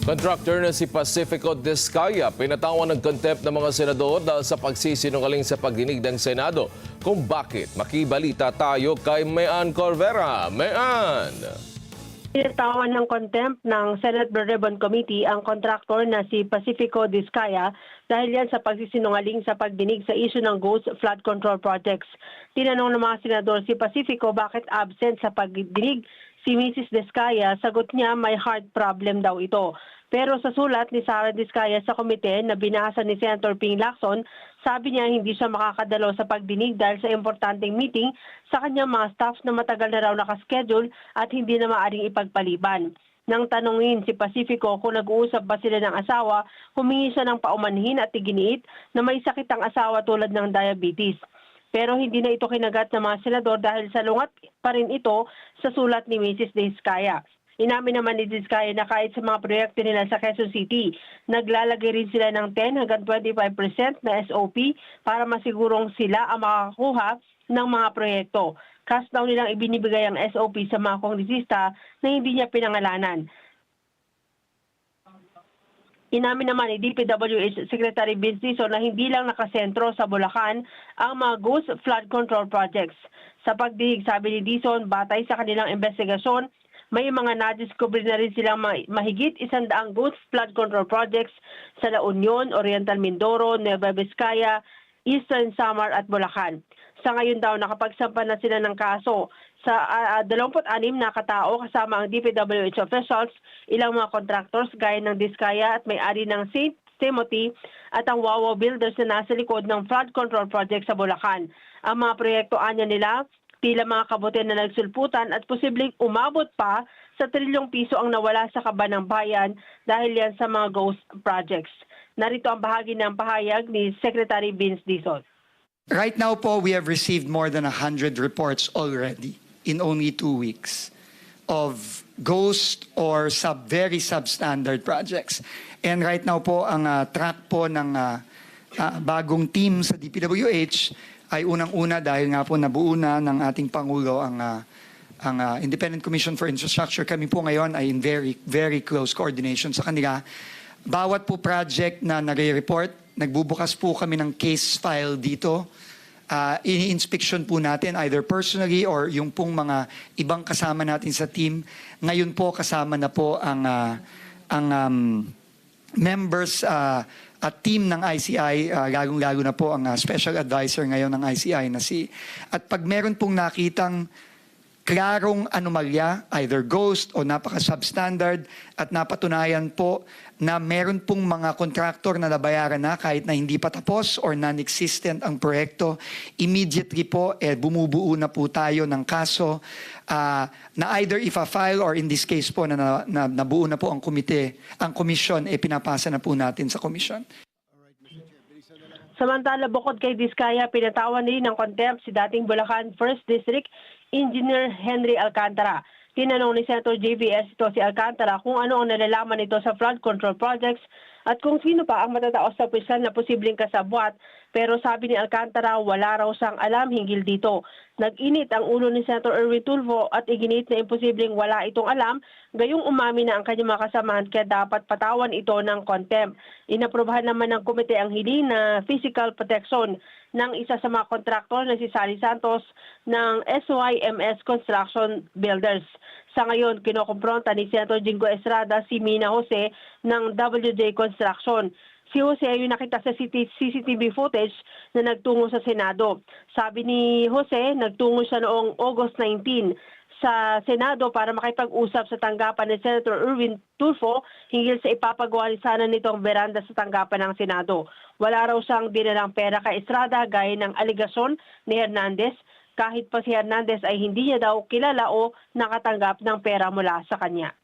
Contractor na si Pacifico Discaya pinatawan ng contempt ng mga senador dahil sa pagsisinungaling sa pagdinig ng Senado kung bakit. Makibalita tayo kay Mayan Corvera. Mayan! Pinatawan ng contempt ng Senate Blue Ribbon Committee ang kontraktor na si Pacifico Discaya dahil yan sa pagsisinungaling sa pagdinig sa issue ng Ghost Flood Control Projects. Tinanong ng mga senador si Pacifico bakit absent sa pagdinig si Mrs. Discaya. Sagot niya may heart problem daw ito. Pero sa sulat ni Sara Discaya sa komite na binasa ni Senator Ping Lacson, sabi niya hindi siya makakadalo sa pagdinig dahil sa importanteng meeting sa kanyang mga staff na matagal na raw nakaschedule at hindi na maaaring ipagpaliban. Nang tanungin si Pacifico kung nag-uusap ba sila ng asawa, humingi siya ng paumanhin at iginiit na may sakit ang asawa tulad ng diabetes. Pero hindi na ito kinagat ng mga senador dahil salungat pa rin ito sa sulat ni Mrs. Discaya. Inamin naman ni Discaya na kahit sa mga proyekto nila sa Quezon City, naglalagay rin sila ng 10 hanggang 25% na SOP para masigurong sila ang makakakuha ng mga proyekto. Kas daw nilang ibinibigay ang SOP sa mga kongresista na hindi niya pinangalanan. Inamin naman ni DPWH Secretary Vince Dizon na hindi lang nakasentro sa Bulacan ang mga Ghost Flood Control Projects. Sa pagdinig, sabi ni Dizon, batay sa kanilang investigasyon, may mga nadiscover na rin silang mahigit 100 Ghost Flood Control Projects sa La Union, Oriental Mindoro, Nueva Vizcaya, Eastern Samar at Bulacan. Sa ngayon daw, nakapagsampa na sila ng kaso sa 26 na katao kasama ang DPWH officials, ilang mga contractors gaya ng Discaya at may-ari ng St. Timothy at ang Wawa Builders na nasa likod ng flood control project sa Bulacan. Ang mga proyekto anya nila, tila mga kabutihan na nagsulputan at posibleng umabot pa sa trilyong piso ang nawala sa kaba ng bayan dahil yan sa mga ghost projects. Narito ang bahagi ng pahayag ni Secretary Vince Dizon. Right now po, we have received more than 100 reports already in only 2 weeks of ghost or very substandard projects. And right now po, ang track po ng bagong team sa DPWH ay unang-una dahil nga po nabuo na ng ating Pangulo ang Independent Commission for Infrastructure. Kami po ngayon ay in very close coordination sa kanila. Bawat po project na nare-report, nagbubukas po kami ng case file dito. Ini-inspection po natin either personally or yung pong mga ibang kasama natin sa team. Ngayon po kasama na po ang members at team ng ICI, lagong-lalo na po ang special advisor ngayon ng ICI na at pag meron pong nakitang klarong anomalya, either ghost o napaka-substandard at napatunayan po na meron pong mga kontraktor na nabayaran na kahit na hindi pa tapos or non-existent ang proyekto, immediately po bumubuo na po tayo ng kaso na either ifa-file or in this case po na nabuo na po ang komite, ang komisyon, pinapasa na po natin sa komisyon. Samantala, bukod kay Discaya, pinatawan din ng contempt si dating Bulacan 1st District Engineer Henry Alcantara. Tinanong ni Senator JVS ito si Alcantara kung ano ang nalalaman nito sa flood control projects at kung sino pa ang matataos sa opisyal na posibleng kasabwat. Pero sabi ni Alcantara, wala raw siyang alam hinggil dito. Nag-init ang ulo ni Senator Erwin Tulfo at iginit na imposibleng wala itong alam, gayong umami na ang kanyang mga kasamahan kaya dapat patawan ito ng contempt. Inaprobahan naman ng komite ang hiling na physical protection ng isa sa mga kontraktor na si Sally Santos ng SYMS Construction Builders. Sa ngayon, kinokompronta ni Senator Jingo Estrada si Mina Jose ng WJ Construction. Si Jose ay nakita sa CCTV footage na nagtungo sa Senado. Sabi ni Jose, nagtungo siya noong August 19 sa Senado para makipag-usap sa tanggapan ni Senator Erwin Tulfo hinggil sa ipapagawa sana nitong beranda sa tanggapan ng Senado. Wala raw siyang dinalang pera kay Estrada gaya ng aligasyon ni Hernandez. Kahit pa si Hernandez ay hindi niya daw kilala o nakatanggap ng pera mula sa kanya.